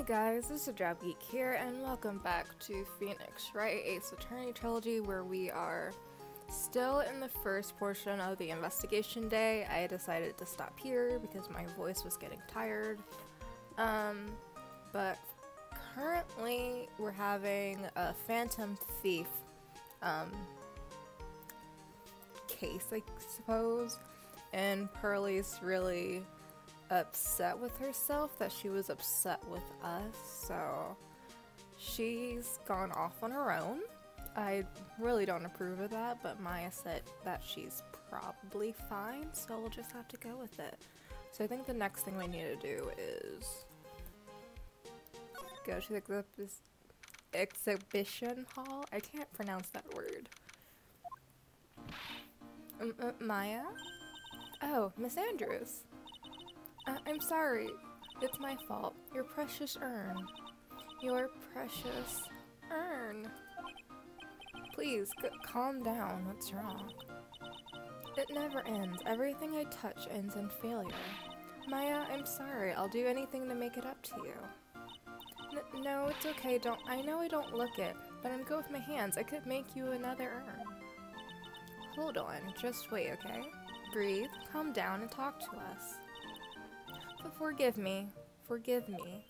Hey guys, this is Drabble Geek here, and welcome back to Phoenix Wright Ace Attorney Trilogy, where we are still in the first portion of the investigation day. I decided to stop here because my voice was getting tired. But currently we're having a phantom thief case, I suppose, and Pearlie's really upset with herself that she was upset with us, so she's gone off on her own. I really don't approve of that, but Maya said that she's probably fine, so we'll just have to go with it. So I think the next thing we need to do is go to the exhibition hall. I can't pronounce that word. Maya? Oh, Miss Andrews. I'm sorry. It's my fault. Your precious urn. Your precious urn. Please, calm down. What's wrong? It never ends. Everything I touch ends in failure. Maya, I'm sorry. I'll do anything to make it up to you. No, it's okay. I know I don't look it, but I'm good with my hands. I could make you another urn. Hold on. Just wait, okay? Breathe, calm down, and talk to us. But forgive me. Forgive me.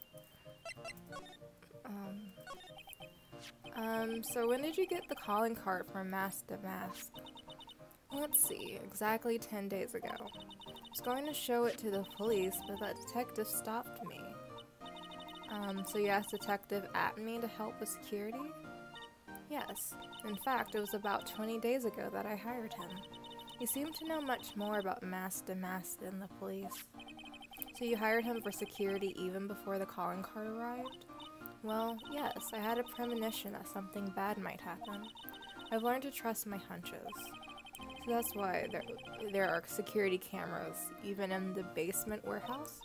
So when did you get the calling card from Mask to Mask? Let's see, exactly 10 days ago. I was going to show it to the police, but that detective stopped me. So you asked Detective Atme to help with security? Yes. In fact, it was about 20 days ago that I hired him. He seemed to know much more about Mask to Mask than the police. So you hired him for security even before the calling card arrived? Well, yes, I had a premonition that something bad might happen. I've learned to trust my hunches. So that's why there are security cameras, even in the basement warehouse?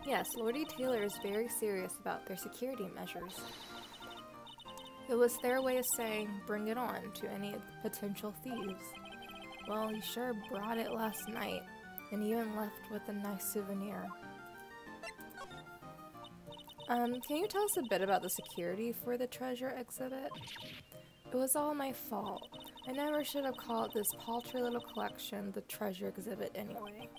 Yes, Lordy Taylor is very serious about their security measures. It was their way of saying, bring it on, to any potential thieves. Well, he sure brought it last night, and even left with a nice souvenir. Can you tell us a bit about the security for the treasure exhibit? It was all my fault. I never should have called this paltry little collection the treasure exhibit anyway.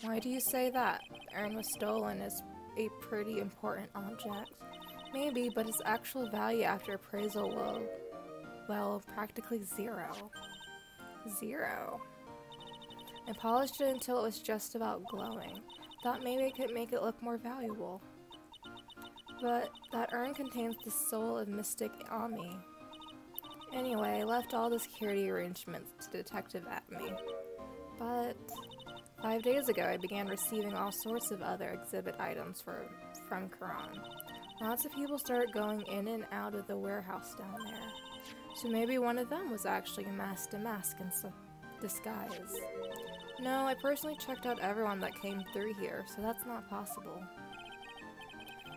Why do you say that? The urn was stolen is a pretty important object. Maybe, but its actual value after appraisal will, well, practically zero. Zero. I polished it until it was just about glowing. Thought maybe I could make it look more valuable. But that urn contains the soul of Mystic Ami. Anyway, I left all the security arrangements to Detective Atme. But 5 days ago, I began receiving all sorts of other exhibit items from Quran. Lots of people started going in and out of the warehouse down there. So maybe one of them was actually Mask to Mask in disguise. No, I personally checked out everyone that came through here, so that's not possible.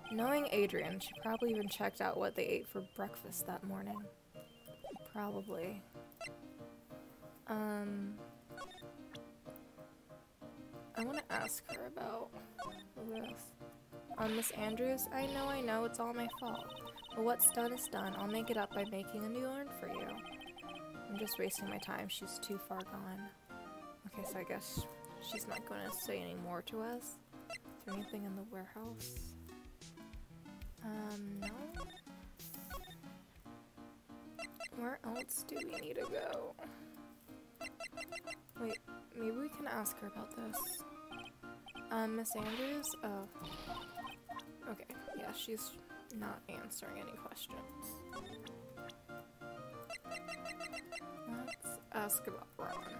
Knowing Adrian, she probably even checked out what they ate for breakfast that morning. Probably. I want to ask her about this. Miss Andrews, I know, it's all my fault. But what's done is done. I'll make it up by making a new urn for you. I'm just wasting my time. She's too far gone. Okay, so I guess she's not going to say any more to us. Is there anything in the warehouse? No. Where else do we need to go? Wait, maybe we can ask her about this. Miss Andrews? Oh. Okay, yeah, she's not answering any questions. Let's ask about Ron.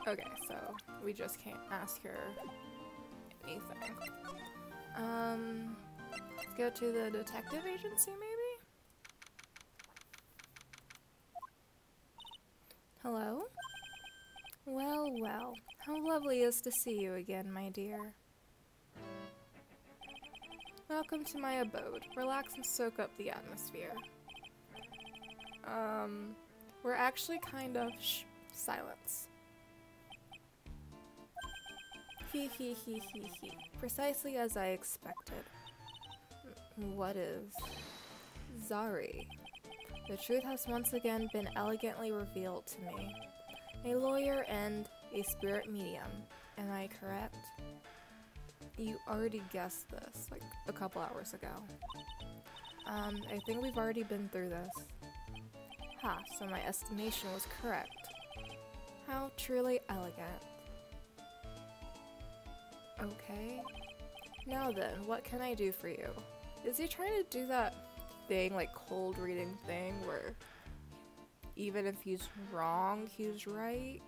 Okay, so we just can't ask her anything. Let's go to the detective agency, maybe? Hello? Well, well. How lovely it is to see you again, my dear. Welcome to my abode. Relax and soak up the atmosphere. We're actually kind of silence. He he he he he. Precisely as I expected. What is? Zari. The truth has once again been elegantly revealed to me. A lawyer and a spirit medium. Am I correct? You already guessed this, like, a couple hours ago. I think we've already been through this. Ha, so my estimation was correct. How truly elegant. Okay. Now then, what can I do for you? Is he trying to do that thing, like cold reading thing, where even if he's wrong, he's right?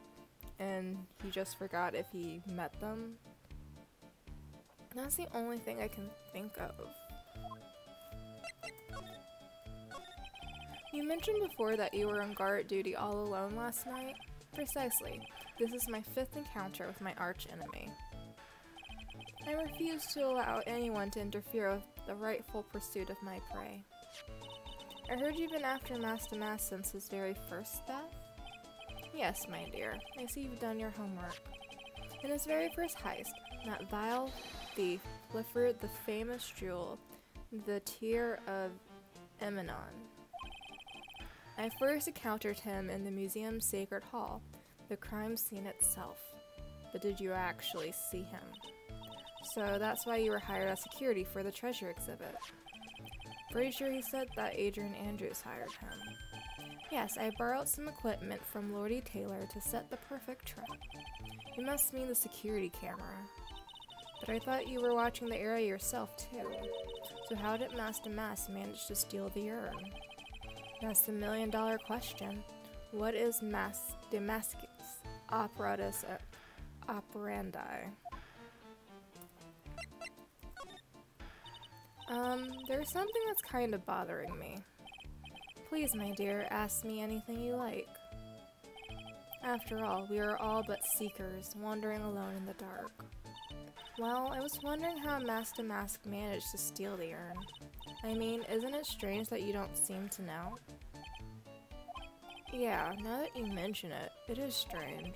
And he just forgot if he met them? That's the only thing I can think of. You mentioned before that you were on guard duty all alone last night? Precisely. This is my 5th encounter with my arch enemy. I refuse to allow anyone to interfere with the rightful pursuit of my prey. I heard you've been after Master Mass since his very first theft? Yes, my dear. I see you've done your homework. In his very first heist, that vile thief pilfered the famous jewel, the Tear of Eminon. I first encountered him in the museum's sacred hall, the crime scene itself. But did you actually see him? So that's why you were hired as security for the treasure exhibit. Pretty sure he said that Adrian Andrews hired him. Yes, I borrowed some equipment from Lordy Taylor to set the perfect trap. You must mean the security camera. But I thought you were watching the area yourself too. So how did Master Mass manage to steal the urn? That's the million-dollar question. What is Damascus Operatus Operandi? There's something that's kind of bothering me. Please, my dear, ask me anything you like. After all, we are all but seekers, wandering alone in the dark. Well, I was wondering how Master Mask managed to steal the urn. I mean, isn't it strange that you don't seem to know? Yeah, now that you mention it, it is strange.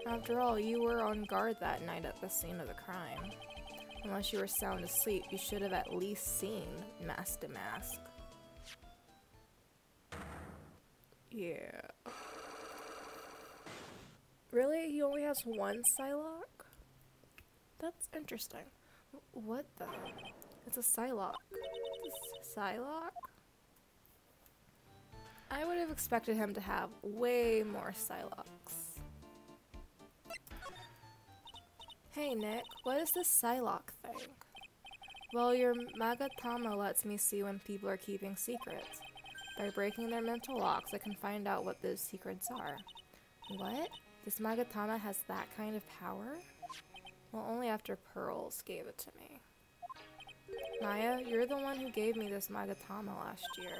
After all, you were on guard that night at the scene of the crime. Unless you were sound asleep, you should have at least seen Master Mask. Yeah. Really? He only has one Psylocke? That's interesting. What the? It's a Psylocke. Psylocke? I would have expected him to have way more Psylocks. Hey Nick, what is this Psylocke thing? Well, your Magatama lets me see when people are keeping secrets. By breaking their mental locks, I can find out what those secrets are. What? This Magatama has that kind of power? Well, only after Pearls gave it to me. Maya, you're the one who gave me this Magatama last year.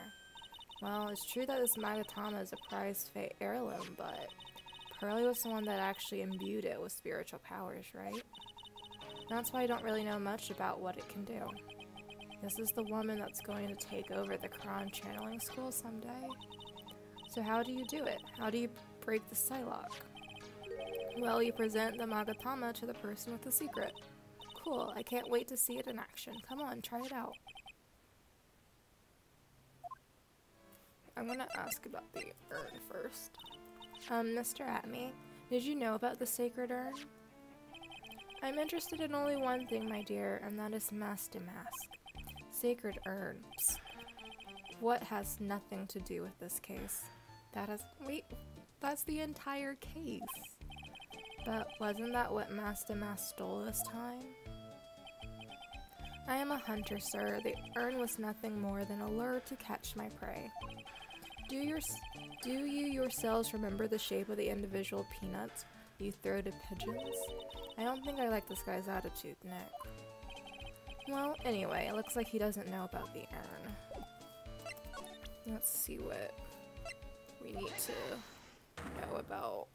Well, it's true that this Magatama is a prized heirloom, but Pearlie was the one that actually imbued it with spiritual powers, right? That's why I don't really know much about what it can do. This is the woman that's going to take over the Kron channeling school someday. So how do you do it? How do you break the Psylocke? Well, you present the Magatama to the person with the secret. Cool, I can't wait to see it in action. Come on, try it out. I'm gonna ask about the urn first. Mr. Atme, did you know about the sacred urn? I'm interested in only one thing, my dear, and that is Master Mask. Sacred urn. Psst. What has nothing to do with this case? Wait, that's the entire case. But wasn't that what Master Mask stole this time? I am a hunter, sir. The urn was nothing more than a lure to catch my prey. Do you yourselves remember the shape of the individual peanuts you throw to pigeons? I don't think I like this guy's attitude, Nick. Well, anyway, it looks like he doesn't know about the urn. Let's see what we need to know about.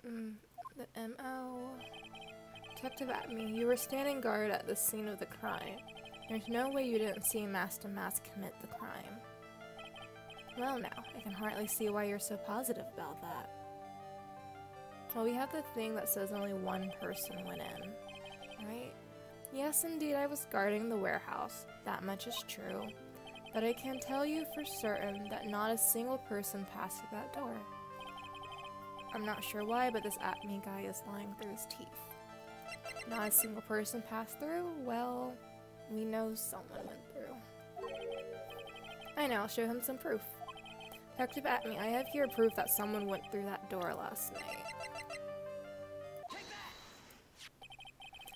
The MO. Detective Atme, you were standing guard at the scene of the crime. There's no way you didn't see Master Mask commit the crime. Well now, I can hardly see why you're so positive about that. Well, we have the thing that says only one person went in, right? Yes, indeed, I was guarding the warehouse. That much is true. But I can tell you for certain that not a single person passed through that door. I'm not sure why, but this Acme guy is lying through his teeth. Not a single person passed through? Well, we know someone went through. I know, I'll show him some proof. Detective Acme, I have here proof that someone went through that door last night.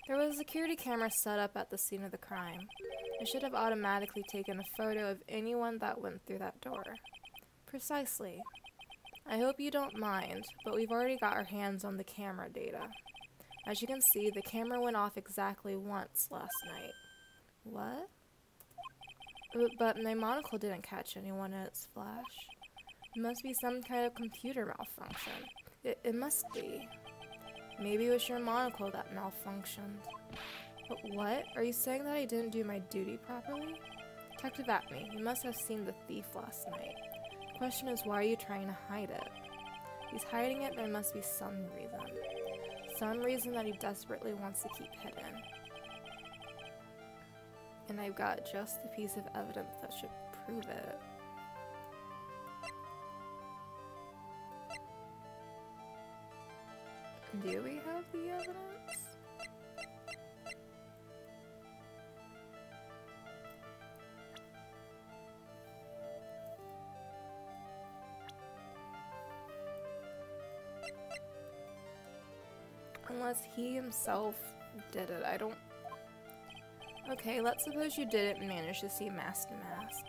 There was a security camera set up at the scene of the crime. It should have automatically taken a photo of anyone that went through that door. Precisely. I hope you don't mind, but we've already got our hands on the camera data. As you can see, the camera went off exactly once last night. What? But my monocle didn't catch anyone in its flash. It must be some kind of computer malfunction. It must be. Maybe it was your monocle that malfunctioned. But what? Are you saying that I didn't do my duty properly? Detective Acme, you must have seen the thief last night. The question is, why are you trying to hide it? If he's hiding it, there must be some reason. Some reason that he desperately wants to keep hidden. And I've got just the piece of evidence that should prove it. Do we have the evidence? Unless he himself did it, I don't... Okay, let's suppose you didn't manage to see mask to mask.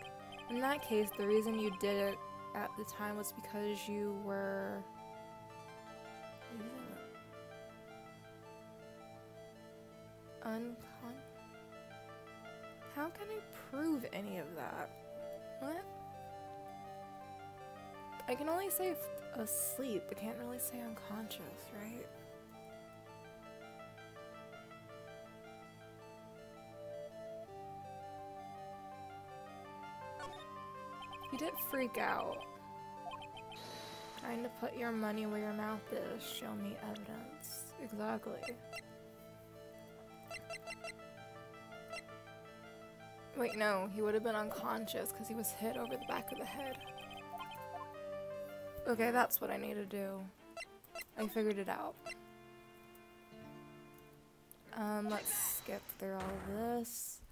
In that case, the reason you did it at the time was because you were... How can I prove any of that? What? I can only say asleep. I can't really say unconscious, right? You did freak out. Trying to put your money where your mouth is. Show me evidence. Exactly. Wait, no, he would have been unconscious because he was hit over the back of the head. Okay, that's what I need to do. I figured it out. Let's skip through all this.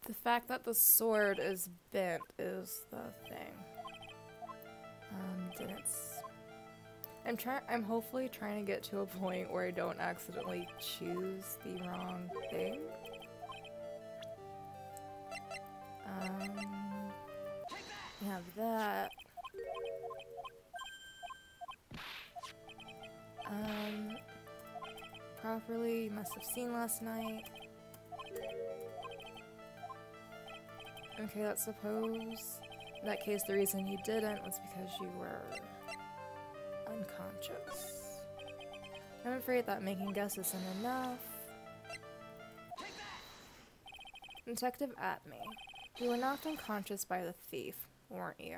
The fact that the sword is bent is the thing. I'm hopefully trying to get to a point where I don't accidentally choose the wrong thing. We have that. Properly, you must have seen last night. Okay, let's suppose in that case the reason you didn't was because you were unconscious. I'm afraid that making guesses isn't enough. Detective Acme, you were knocked unconscious by the thief, weren't you?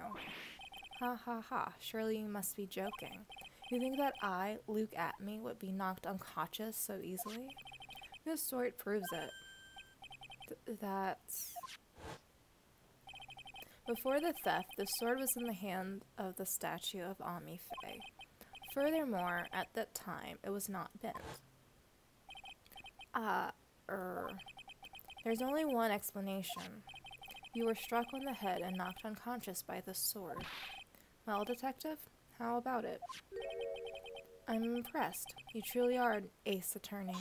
Ha ha ha, surely you must be joking. You think that I, Luke Acme, would be knocked unconscious so easily? This sword proves it. That's... Before the theft, the sword was in the hand of the statue of Ami Faye. Furthermore, at that time, it was not bent. There's only one explanation. You were struck on the head and knocked unconscious by the sword. Well, detective, how about it? I'm impressed. You truly are an ace attorney.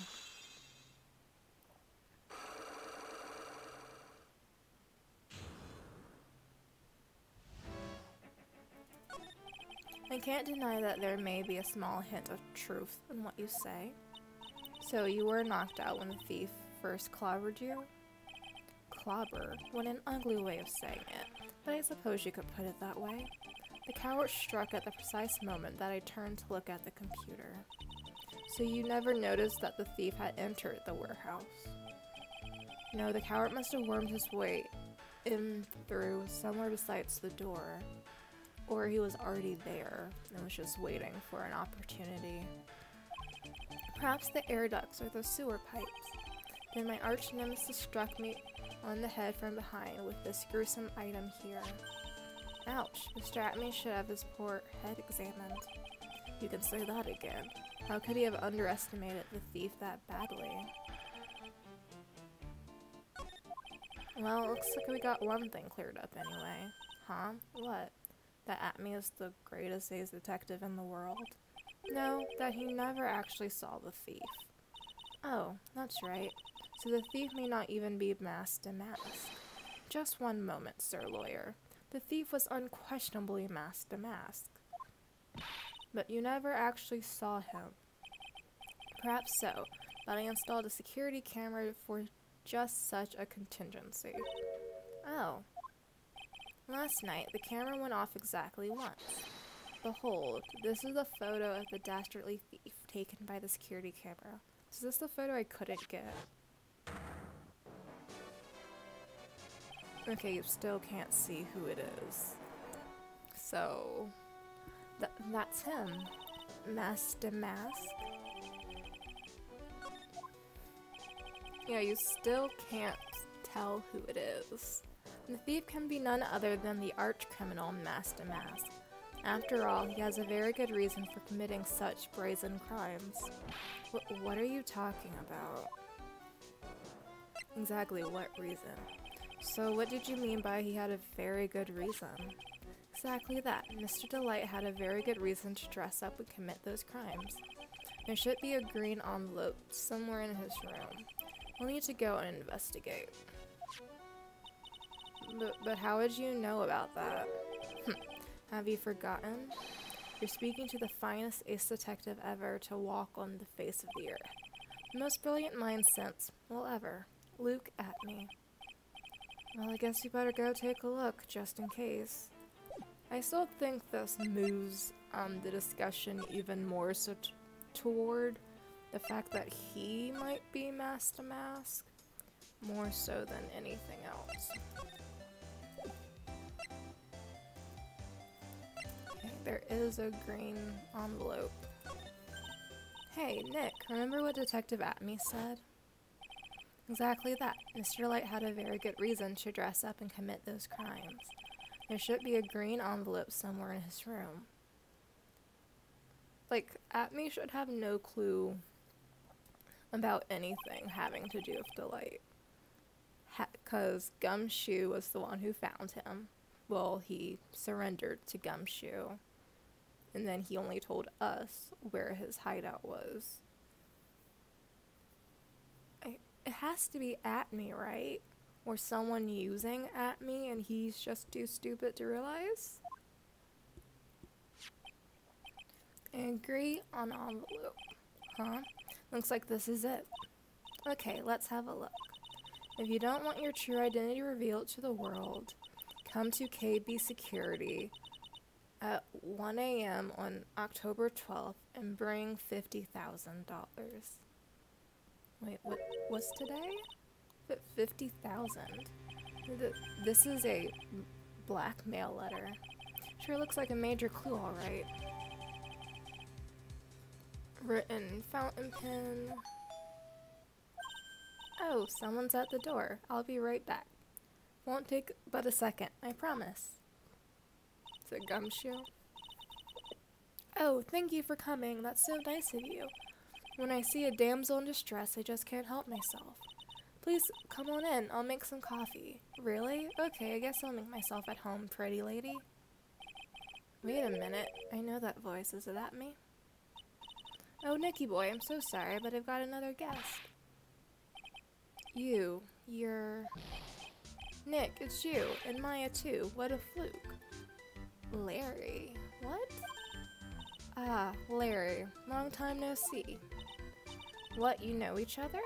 I can't deny that there may be a small hint of truth in what you say. So you were knocked out when the thief first clobbered you? Clobber, what an ugly way of saying it, but I suppose you could put it that way. The coward struck at the precise moment that I turned to look at the computer. So you never noticed that the thief had entered the warehouse? No, the coward must have wormed his way in through somewhere besides the door. Or he was already there and was just waiting for an opportunity. Perhaps the air ducts or the sewer pipes. Then my arch nemesis struck me on the head from behind with this gruesome item here. Ouch, Mr. Atme should have his poor head examined. You can say that again. How could he have underestimated the thief that badly? Well, looks like we got one thing cleared up anyway. Huh? What? That Atme is the greatest ace detective in the world? No, that he never actually saw the thief. Oh, that's right. So the thief may not even be masked to mask. Just one moment, Sir Lawyer. The thief was unquestionably masked to mask. But you never actually saw him. Perhaps so, but I installed a security camera for just such a contingency. Oh. Last night, the camera went off exactly once. Behold, this is a photo of the dastardly thief taken by the security camera. Is this the photo I couldn't get? Okay, you still can't see who it is. So, that's him. Masked to mask. Yeah, you still can't tell who it is. The thief can be none other than the arch-criminal masked to mask. After all, he has a very good reason for committing such brazen crimes. What are you talking about? Exactly what reason? So what did you mean by he had a very good reason? Exactly that. Mr. Delight had a very good reason to dress up and commit those crimes. There should be a green envelope somewhere in his room. We'll need to go and investigate. But how would you know about that? Have you forgotten? You're speaking to the finest ace detective ever to walk on the face of the earth. The most brilliant mind since, well, ever. Luke Atme. Well, I guess you better go take a look, just in case. I still think this moves the discussion even more so toward the fact that he might be masked to mask, more so than anything else. Okay, there is a green envelope. Hey, Nick, remember what Detective Atme said? Exactly that. Mr. Light had a very good reason to dress up and commit those crimes. There should be a green envelope somewhere in his room. Like, Atme should have no clue about anything having to do with Delight. Because Gumshoe was the one who found him. Well, he surrendered to Gumshoe. And then he only told us where his hideout was. It has to be Atme, right? Or someone using Atme and he's just too stupid to realize? I agree on envelope. Huh? Looks like this is it. Okay, let's have a look. If you don't want your true identity revealed to the world, come to KB Security at 1 a.m. on October 12th and bring $50,000. Wait, what's today? 50,000. This is a blackmail letter. Sure looks like a major clue, alright. Written fountain pen. Oh, someone's at the door. I'll be right back. Won't take but a second, I promise. Is it Gumshoe? Oh, thank you for coming. That's so nice of you. When I see a damsel in distress, I just can't help myself. Please, come on in. I'll make some coffee. Really? Okay, I guess I'll make myself at home, pretty lady. Wait a minute. I know that voice. Is it Atme? Oh, Nicky boy, I'm so sorry, but I've got another guest. You're... Nick, it's you. And Maya, too. What a fluke. Larry. What? Ah, Larry. Long time no see. What, you know each other?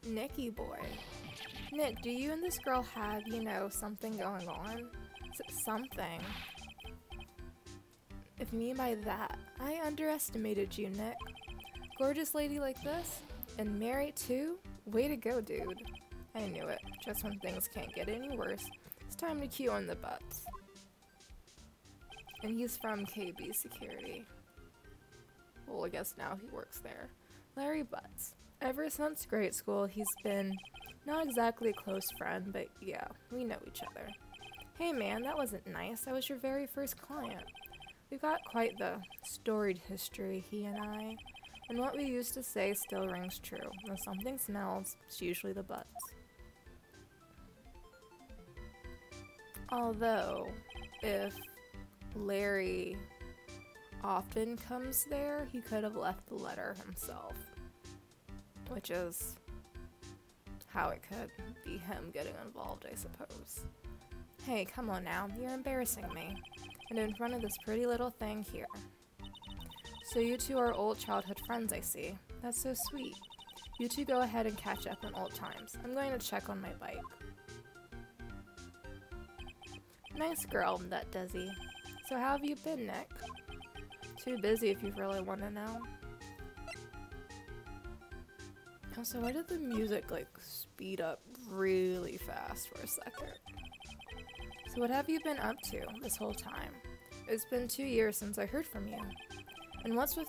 Nicky boy. Nick, do you and this girl have, something going on? Something. If you mean by that, I underestimated you, Nick. Gorgeous lady like this? And married too? Way to go, dude. I knew it. Just when things can't get any worse, it's time to cue on the butts. and he's from KB Security. Well, I guess now he works there. Larry Butts. Ever since grade school, he's been not exactly a close friend, but yeah, we know each other. Hey man, that wasn't nice. I was your very first client. We've got quite the storied history, he and I. And what we used to say still rings true. When something smells, it's usually the butts. Although, if Larry often comes there, he could have left the letter himself. Which is how it could be him getting involved, I suppose. Hey, come on now, you're embarrassing me. And in front of this pretty little thing here. So you two are old childhood friends, I see. That's so sweet. You two go ahead and catch up on old times. I'm going to check on my bike. Nice girl, that Desi. So how have you been, Nick? Too busy if you really want to know. Also, why did the music, like, speed up really fast for a second? So what have you been up to this whole time? It's been 2 years since I heard from you. And what's with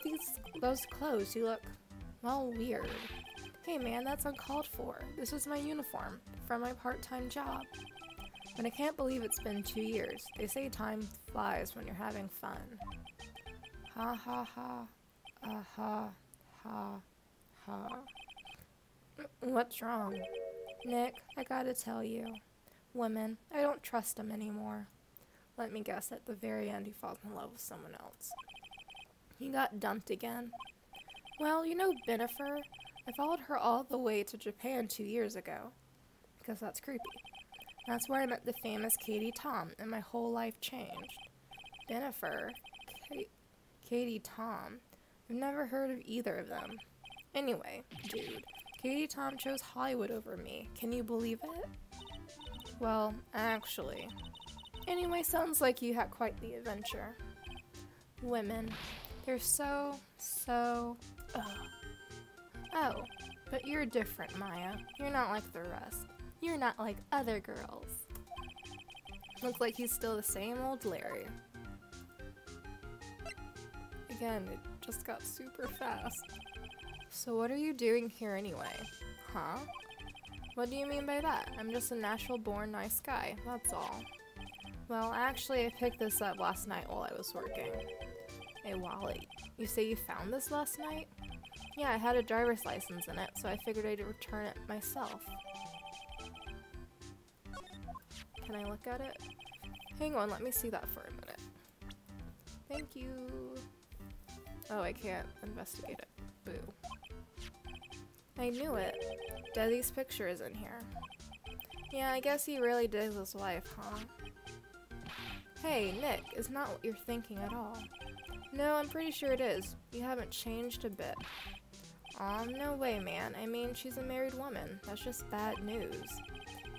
those clothes? You look, well, weird. Hey man, that's uncalled for. This was my uniform from my part-time job. But I can't believe it's been 2 years. They say time flies when you're having fun. Ha ha ha. Ha ha ha. What's wrong? Nick, I gotta tell you. Women, I don't trust them anymore. Let me guess, at the very end he falls in love with someone else. He got dumped again. Well, you know Benifer? I followed her all the way to Japan 2 years ago. Because that's creepy. That's where I met the famous Katie Tom, and my whole life changed. Benifer? Katie Tom? I've never heard of either of them. Anyway, dude, Katie Tom chose Hollywood over me. Can you believe it? Well, actually. Anyway, sounds like you had quite the adventure. Women. They're so... Oh, but you're different, Maya. You're not like the rest. You're not like other girls. Looks like he's still the same old Larry. Again, it just got super fast. So what are you doing here anyway? Huh? What do you mean by that? I'm just a natural-born nice guy, that's all. Well, actually, I picked this up last night while I was working. A wallet. You say you found this last night? Yeah, I had a driver's license in it, so I figured I'd return it myself. Can I look at it? Hang on, let me see that for a minute. Thank you. Oh, I can't investigate it. Boo. I knew it. Desi's picture is in here. Yeah, I guess he really digs his wife, huh? Hey, Nick, it's not what you're thinking at all. No, I'm pretty sure it is. You haven't changed a bit. Aw, no way, man. I mean, she's a married woman. That's just bad news.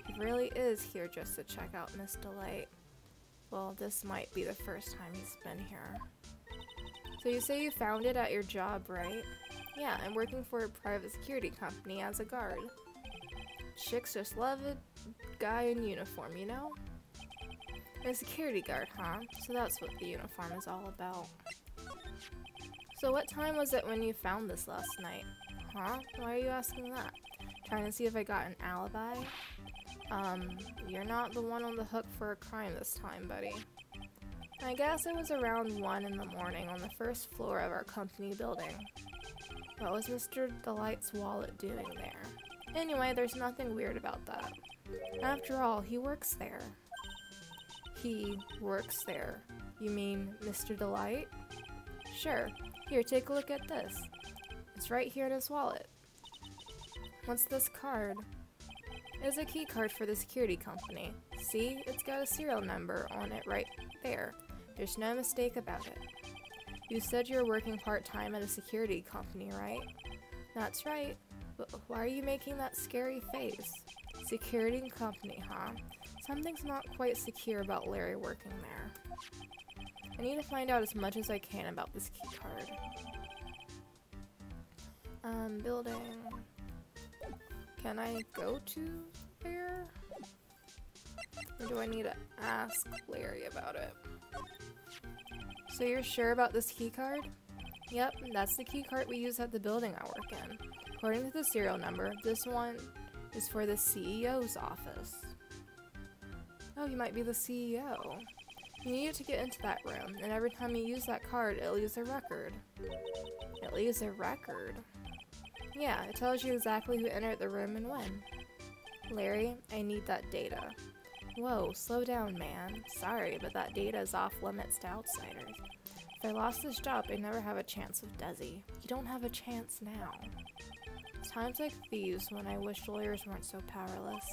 He really is here just to check out Miss Delight. Well, this might be the first time he's been here. So you say you found it at your job, right? Yeah, I'm working for a private security company as a guard. Chicks just love a guy in uniform, you know? A security guard, huh? So that's what the uniform is all about. So what time was it when you found this last night? Huh? Why are you asking that? Trying to see if I got an alibi? You're not the one on the hook for a crime this time, buddy. I guess it was around 1 in the morning on the first floor of our company building. What was Mr. Delight's wallet doing there? Anyway, there's nothing weird about that. After all, he works there. He works there. You mean Mr. Delight? Sure. Here, take a look at this. It's right here in his wallet. What's this card? It's a key card for the security company. See? It's got a serial number on it right there. There's no mistake about it. You said you're working part-time at a security company, right? That's right. But why are you making that scary face? Security company, huh? Something's not quite secure about Larry working there. I need to find out as much as I can about this key card. Building. Can I go to there? Or do I need to ask Larry about it? So you're sure about this key card? Yep, that's the key card we use at the building I work in. According to the serial number, this one is for the CEO's office. Oh, you might be the CEO. You need it to get into that room, and every time you use that card, it leaves a record. It leaves a record? Yeah, it tells you exactly who entered the room and when. Larry, I need that data. Whoa, slow down, man. Sorry, but that data is off limits to outsiders. If I lost this job, I'd never have a chance with Desi. You don't have a chance now. Times like these when I wish lawyers weren't so powerless.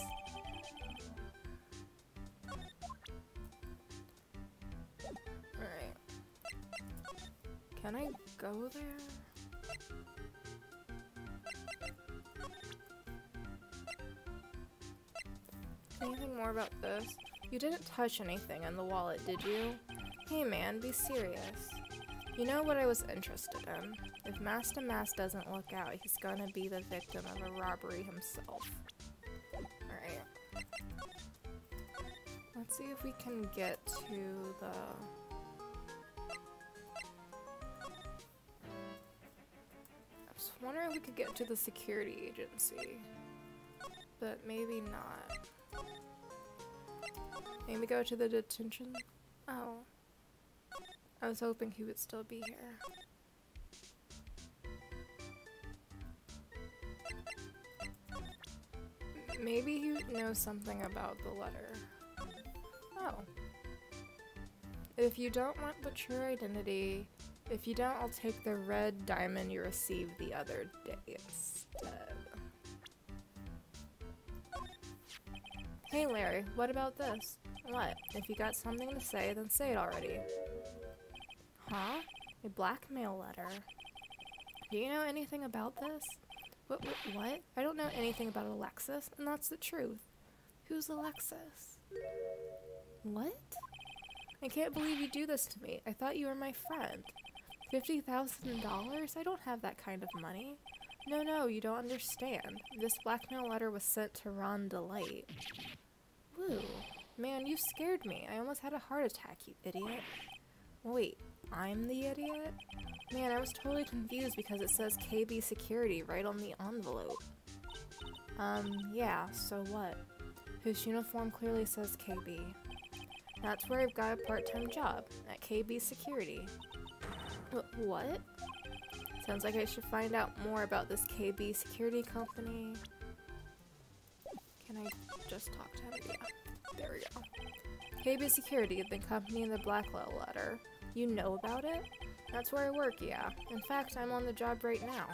Alright. Can I go there? Anything more about this? You didn't touch anything in the wallet, did you? Hey man, be serious. You know what I was interested in? If Master Mass doesn't look out, he's gonna be the victim of a robbery himself. Alright. Let's see if we can get to the... I was wondering if we could get to the security agency. But maybe not. Maybe go to the detention? Oh. I was hoping he would still be here. Maybe he knows something about the letter. Oh. If you don't want the true identity, if you don't, I'll take the red diamond you received the other day instead. Hey Larry, what about this? What? If you got something to say, then say it already. Huh? A blackmail letter. Do you know anything about this? What? I don't know anything about Alexis, and that's the truth. Who's Alexis? What? I can't believe you do this to me. I thought you were my friend. $50,000? I don't have that kind of money. No, you don't understand. This blackmail letter was sent to Ron Delight. Woo. Man, you scared me. I almost had a heart attack, you idiot. Wait, I'm the idiot? Man, I was totally confused because it says KB Security right on the envelope. Yeah, so what? His uniform clearly says KB. That's where I've got a part-time job, at KB Security. What? Sounds like I should find out more about this KB Security company. Can I just talk to him? Yeah, there we go. KB Security, the company in the blackmail letter. You know about it? That's where I work, yeah. In fact, I'm on the job right now.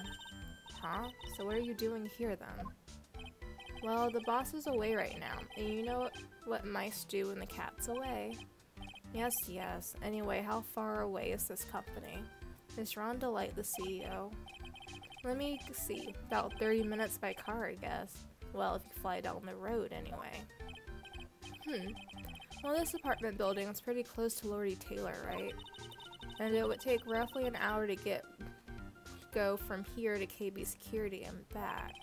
Huh? So what are you doing here then? Well, the boss is away right now, and you know what mice do when the cat's away. Yes. Anyway, how far away is this company? Is Ron Delight the CEO? Let me see. About 30 minutes by car, I guess. Well, if you fly down the road, anyway. Well, this apartment building is pretty close to Lordy Taylor, right? And it would take roughly an hour to go from here to KB Security and back.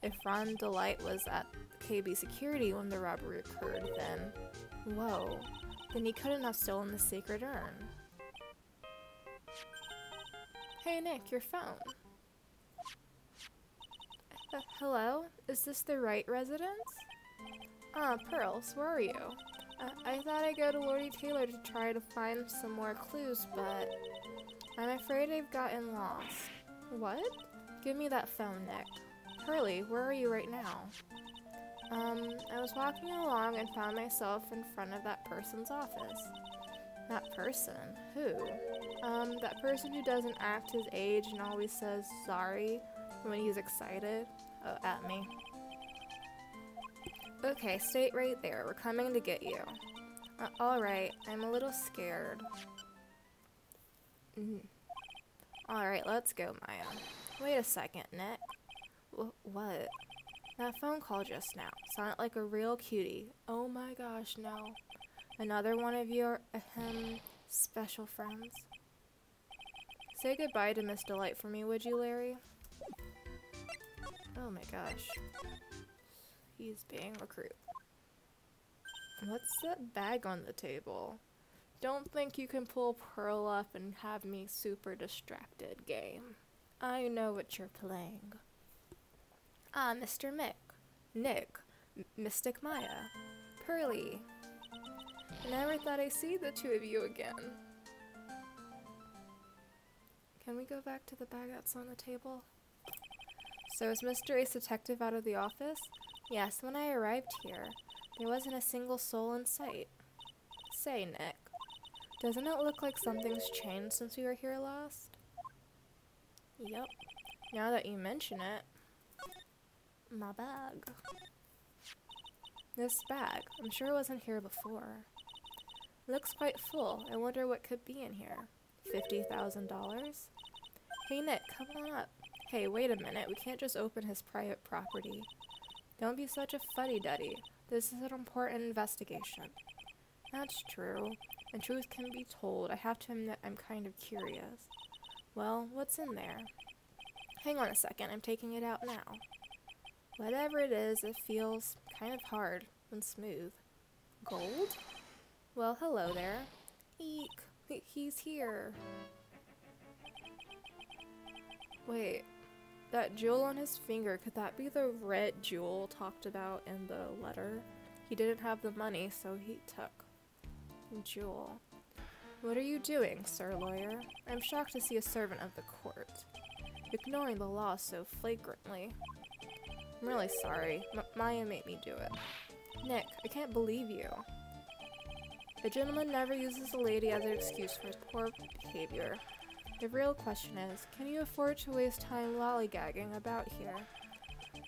If Ron Delight was at KB Security when the robbery occurred, then... Whoa. Then he couldn't have stolen the sacred urn. Hey Nick, your phone. Hello? Is this the right residence? Ah, Pearls, where are you? I thought I'd go to Lordy Taylor to try to find some more clues, but I'm afraid I've gotten lost. What? Give me that phone, Nick. Pearly, where are you right now? I was walking along and found myself in front of that person's office. That person? Who? That person who doesn't act his age and always says sorry when he's excited. Oh, at me. Okay, stay right there. We're coming to get you. Alright, I'm a little scared. Alright, let's go, Maya. Wait a second, Nick. What? That phone call just now sounded like a real cutie. Oh my gosh, no. Another one of your, special friends? Say goodbye to Miss Delight for me, would you, Larry? Oh my gosh. He's being a creep. What's that bag on the table? Don't think you can pull Pearl up and have me super distracted, game. I know what you're playing. Ah, Mr. Mick. Nick. Mystic Maya. Pearly. I never thought I'd see the two of you again. Can we go back to the baguettes on the table? So is Mr. Ace Detective out of the office? Yes, when I arrived here, there wasn't a single soul in sight. Say, Nick, doesn't it look like something's changed since we were here last? Yep. Now that you mention it. My bag. This bag. I'm sure it wasn't here before. Looks quite full. I wonder what could be in here. $50,000? Hey Nick, come on up. Hey, wait a minute. We can't just open his private property. Don't be such a fuddy-duddy. This is an important investigation. That's true. And truth can be told. I have to admit I'm kind of curious. Well, what's in there? Hang on a second. I'm taking it out now. Whatever it is, it feels kind of hard and smooth. Gold? Well, hello there. Eek. He's here. Wait. That jewel on his finger, could that be the red jewel talked about in the letter? He didn't have the money, so he took jewel. What are you doing, sir lawyer? I'm shocked to see a servant of the court ignoring the law so flagrantly. I'm really sorry. Maya made me do it. Nick, I can't believe you. A gentleman never uses a lady as an excuse for his poor behavior. The real question is, can you afford to waste time lollygagging about here?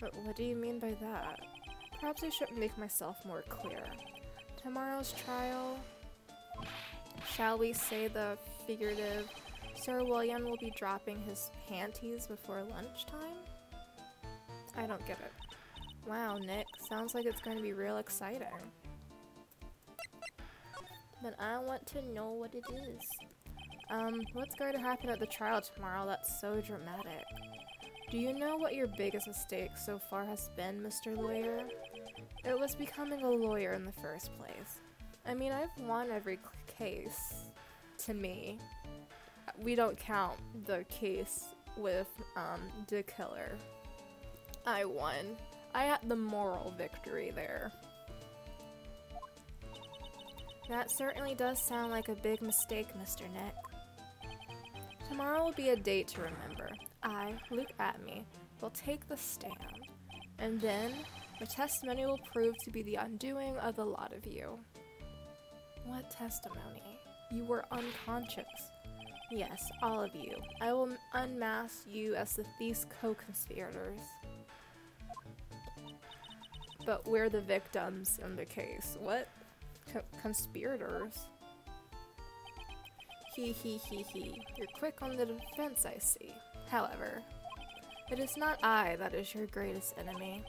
But what do you mean by that? Perhaps I should make myself more clear. Tomorrow's trial, shall we say the figurative, Sir William will be dropping his panties before lunchtime? I don't get it. Wow, Nick, sounds like it's going to be real exciting. But I want to know what it is. What's going to happen at the trial tomorrow that's so dramatic? Do you know what your biggest mistake so far has been, Mr. Lawyer? It was becoming a lawyer in the first place. I mean, I've won every case, to me. We don't count the case with, the killer. I won. I had the moral victory there. That certainly does sound like a big mistake, Mr. Nick. Tomorrow will be a date to remember. I, Luke Atme, will take the stand, and then my testimony will prove to be the undoing of the lot of you. What testimony? You were unconscious. Yes, all of you. I will unmask you as the thief's co-conspirators. But we're the victims in the case. What? Conspirators? He. You're quick on the defense, I see. However, it is not I that is your greatest enemy.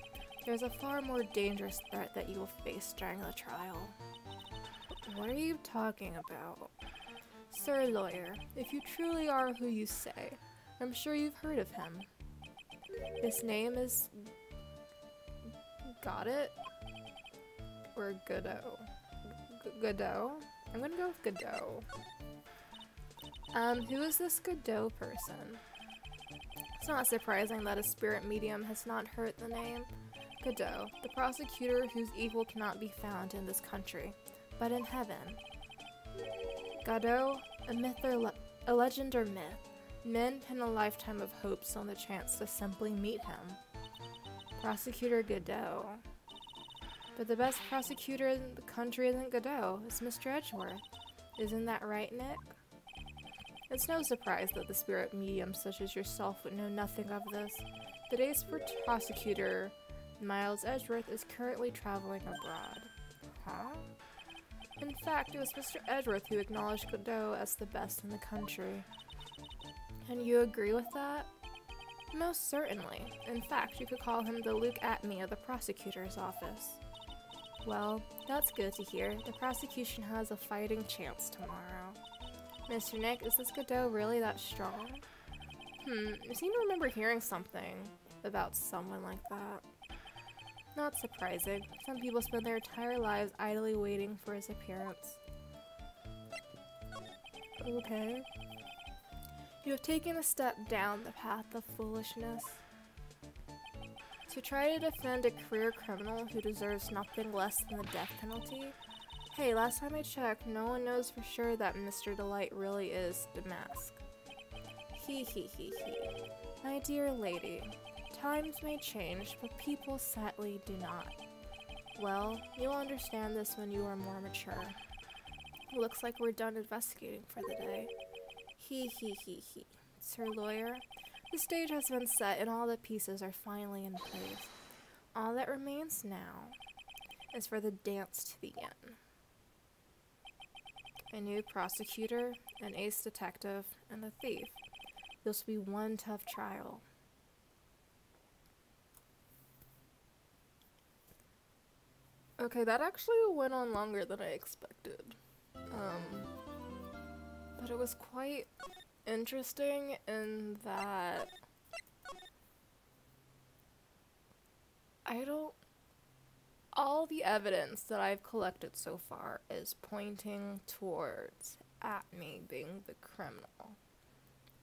There's a far more dangerous threat that you will face during the trial. What are you talking about? Sir Lawyer, if you truly are who you say, I'm sure you've heard of him. His name is... Got it? Or Godot? Godot? I'm gonna go with Godot. Who is this Godot person? It's not surprising that a spirit medium has not heard the name. Godot, the prosecutor whose evil cannot be found in this country, but in heaven. Godot, a myth or a legend or myth. Men pin a lifetime of hopes on the chance to simply meet him. Prosecutor Godot. But the best prosecutor in the country isn't Godot, it's Mr. Edgeworth. Isn't that right, Nick? It's no surprise that the spirit mediums such as yourself would know nothing of this. Today's prosecutor, Miles Edgeworth, is currently traveling abroad. Huh? In fact, it was Mr. Edgeworth who acknowledged Godot as the best in the country. And you agree with that? Most certainly. In fact, you could call him the Luke Atme of the prosecutor's office. Well, that's good to hear. The prosecution has a fighting chance tomorrow. Mr. Nick, is this Godot really that strong? I seem to remember hearing something about someone like that. Not surprising. Some people spend their entire lives idly waiting for his appearance. Okay. You have taken a step down the path of foolishness. To try to defend a career criminal who deserves nothing less than the death penalty? Hey, last time I checked, no one knows for sure that Mr. Delight really is Damask. He. My dear lady, times may change, but people sadly do not. Well, you'll understand this when you are more mature. Looks like we're done investigating for the day. He. Sir Lawyer, the stage has been set and all the pieces are finally in place. All that remains now is for the dance to begin. A new prosecutor, an ace detective, and a thief. This will be one tough trial. Okay, that actually went on longer than I expected. But it was quite interesting in that all the evidence that I've collected so far is pointing towards Atme being the criminal.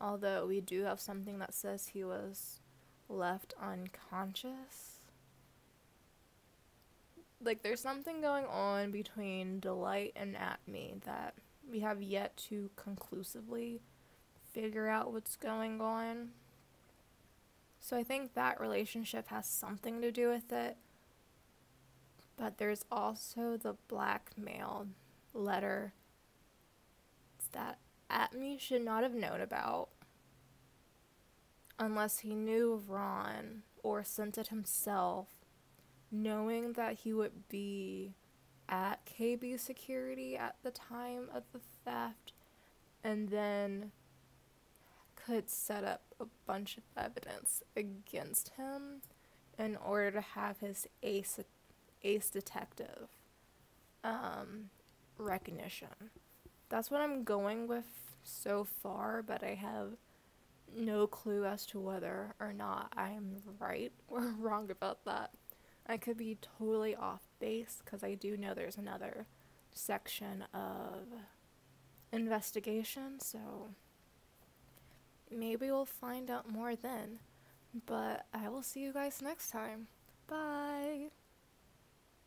Although we do have something that says he was left unconscious. Like, there's something going on between Delight and Atme that we have yet to conclusively figure out what's going on. So I think that relationship has something to do with it. But there's also the blackmail letter that Atme should not have known about unless he knew of Ron or sent it himself, knowing that he would be at KB security at the time of the theft, and then could set up a bunch of evidence against him in order to have his ace detective recognition. That's what I'm going with so far, but I have no clue as to whether or not I'm right or wrong about that. I could be totally off base because I do know there's another section of investigation, so maybe we'll find out more then. But I will see you guys next time. Bye!